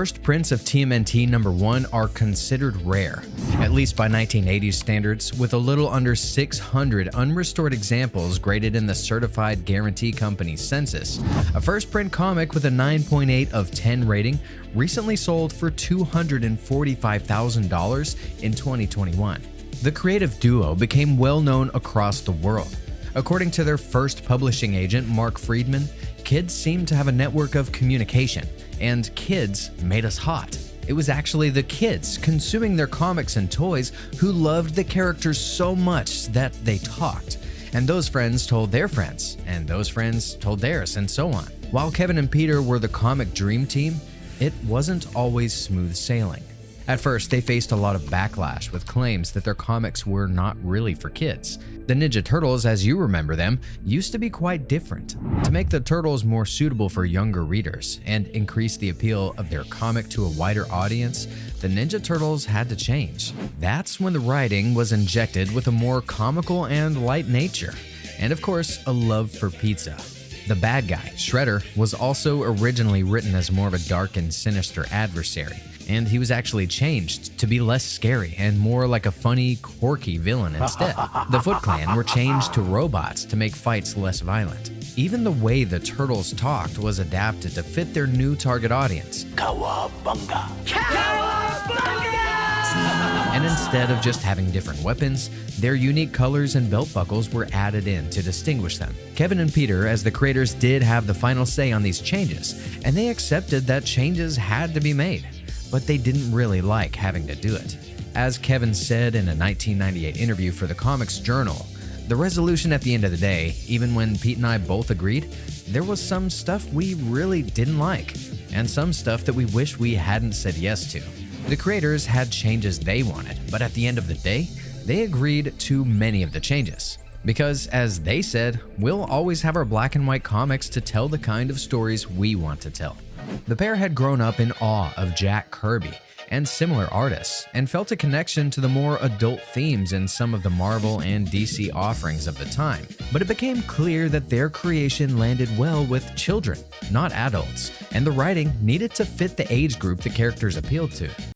first prints of TMNT #1 are considered rare, at least by 1980s standards, with a little under 600 unrestored examples graded in the Certified Guarantee Company census. A first print comic with a 9.8 of 10 rating recently sold for $245,000 in 2021. The creative duo became well known across the world. According to their first publishing agent, Mark Friedman, kids seemed to have a network of communication, and kids made us hot. It was actually the kids consuming their comics and toys who loved the characters so much that they talked. And those friends told their friends, and those friends told theirs, and so on. While Kevin and Peter were the comic dream team, it wasn't always smooth sailing. At first, they faced a lot of backlash with claims that their comics were not really for kids. The Ninja Turtles, as you remember them, used to be quite different. To make the Turtles more suitable for younger readers and increase the appeal of their comic to a wider audience, the Ninja Turtles had to change. That's when the writing was injected with a more comical and light nature, and of course, a love for pizza. The bad guy, Shredder, was also originally written as more of a dark and sinister adversary, and he was actually changed to be less scary and more like a funny, quirky villain instead. The Foot Clan were changed to robots to make fights less violent. Even the way the Turtles talked was adapted to fit their new target audience. Cowabunga! Cowabunga! And instead of just having different weapons, their unique colors and belt buckles were added in to distinguish them. Kevin and Peter, as the creators, did have the final say on these changes, and they accepted that changes had to be made, but they didn't really like having to do it. As Kevin said in a 1998 interview for the Comics Journal, the resolution at the end of the day, even when Pete and I both agreed, there was some stuff we really didn't like, and some stuff that we wish we hadn't said yes to. The creators had changes they wanted, but at the end of the day, they agreed to many of the changes. Because, as they said, we'll always have our black and white comics to tell the kind of stories we want to tell. The pair had grown up in awe of Jack Kirby and similar artists, and felt a connection to the more adult themes in some of the Marvel and DC offerings of the time. But it became clear that their creation landed well with children, not adults, and the writing needed to fit the age group the characters appealed to.